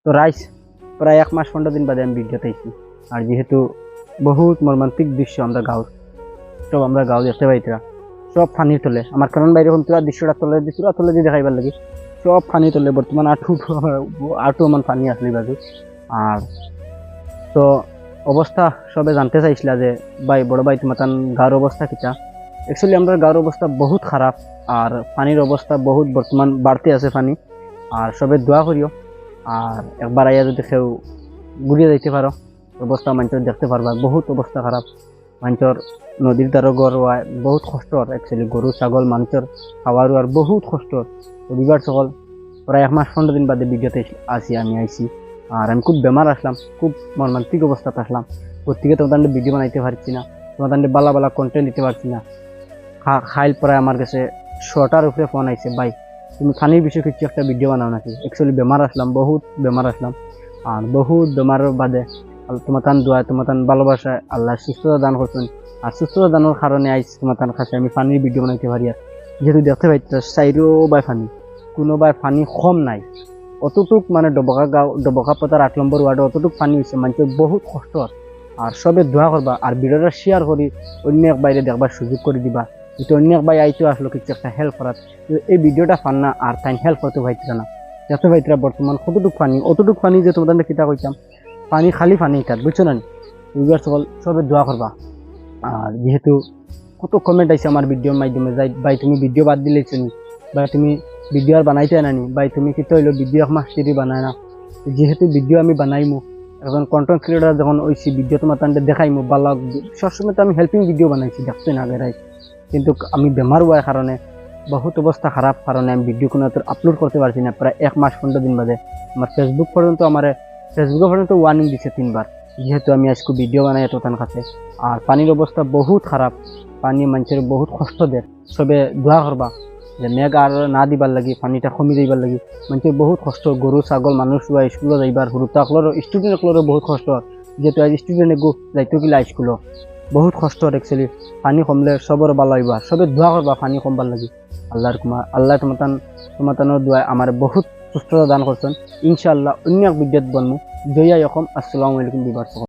তো রাইস প্রায় 1 মাস 15 দিন বাদে আমি ভিডিওতে আইছি। আর যেহেতু বহুত মর্মান্তিক দৃশ্য আমরা গাঁও দেখতে পাইতরা সব ফানির তলে আমার কারণ বাইরে এখন পুরা দৃশ্যটা তলে দিয়ে দেখাইবার লাগে সব ফানি তলে বর্তমান আটু আমার ফানি আসলে বাজু। আর তো অবস্থা সবে জানতে চাইছিলা যে ভাই বড় ভাই তোমার গাঁর অবস্থা কিটা। অ্যাকচুয়ালি আমরা গাঁর অবস্থা বহুত খারাপ আর পানির অবস্থা বহুত বর্তমান বাড়তে আছে পানি। আর সবে দোয়া করিও আর একবার আইয়া যদি কেউ ঘুরিয়ে যাইতে পারো অবস্থা মানুষের দেখতে পারবা বহুত অবস্থা খারাপ। মানুষের নদীর দ্বারা গড় হয় বহুত কষ্ট অ্যাকচুয়ালি গরু ছাগল মানুষের খাওয়ার আর বহুত কষ্ট। রবিবার সকল প্রায় 1 মাস 15 দিন বাদে ভিডিওতে আমি আইছি। আর আমি খুব বেমার আসলাম, খুব মর্মান্তিক অবস্থাতে আসলাম। প্রত্যেকে তোমাদের ভিডিও বানাইতে পারছি না, তোমাদের বালা কন্টেন্ট দিতে পারছি না। খাইল প্রায় আমার কাছে 100টার উপরে ফোন আইছে, ভাই তুমি ফানির বিষয়ে কিছু একটা ভিডিও বানাও নাকি। অ্যাকচুয়ালি বেমার আসলাম, বহুত বেমার আসলাম। আর বহুত বেমারের বাদে তোমার দোয়া তোমার ভালোবাসায় আল্লাহ সুস্থতা দান করছেন। আর সুস্থতা দানের কারণে আইস তোমার কাছে আমি ফানির ভিডিও বানাইতে পারি। আর যেহেতু দেখতে পাইতে চাইরো বাই ফানি, কোনো বাই ফানি কম নাই। অতটুক মানে ডবকা পতার 8 নম্বর ওয়ার্ডে অতটুক পানি হয়েছে, মানুষের বহুত কষ্ট। আর সবে দোয়া করবা আর ভিডিওটা শেয়ার করি অন্য এক বাইরে দেখবার সুযোগ করে দিবা। কিন্তু অন্য এক বাই আইতেও আসলো কিছু একটা হেল্প করার, এই ভিডিওটা ফান না আর তাই হেল্প করতে পাইতরা না। দেখতে পাইতরা বর্তমান কতটুক পানি, অতটুক পানি যে তোমাদের কিতা কইতাম পানি খালি পানি ইটার বুঝছো না। রবিবার সকল সবে দোয়া করবা। আর যেহেতু কত কমেন্ট আইছে আমার ভিডিওর মাধ্যমে যাই ভাই তুমি ভিডিও বাদ দিলেছ নি, বা তুমি ভিডিও আর বানাইতে নানি, ভাই তুমি কি হইলো ভিডিও 1 মাস দেরি বানায় না। যেহেতু ভিডিও আমি বানাইমু এখন কন্টেন্ট ক্রিয়েটর যখন ওইছি ভিডিও তোমার তান্ডে দেখাইমু বালা সবসময় তো আমি হেল্পিং ভিডিও বানাইছি দেখতে না গেরাই। কিন্তু আমি বেমার হওয়ার কারণে বহুত অবস্থা খারাপ কারণে আমি ভিডিও কোনো আপলোড করতে পারছি না। প্রায় 1 মাস 15 দিন বাদে আমার ফেসবুকে পর্যন্ত ওয়ার্নিং দিছে 3 বার, যেহেতু আমি আজকে ভিডিও বানাই এত তার কাছে। আর পানির অবস্থা বহুত খারাপ, পানি মানুষের বহুত কষ্ট দেয়। সবে দোয়া করবা যে মেঘ আর না দিবার লাগি পানিটা কমি যাইবার লাগি। মানুষের বহুত কষ্ট, গরু ছাগল মানুষ স্কুলে যাইবার হুরুতাকলরও স্টুডেন্টগুলোরও বহুত কষ্ট। যেহেতু আজ স্টুডেন্ট যাইতো কিলা স্কুলও বহুত কষ্ট। অ্যাকচুয়ালি পানি কমলে সবর ভালো হইবা, সবে দোয়া করবা পানি কমবার লাগি। আল্লাহ তোমার দোয়া আমার বহুত সুস্থতা দান করছেন। ইনশাআল্লাহ অন্য এক ভিডিওত বলমু। জয়া আসসালামু আলাইকুম বিবার।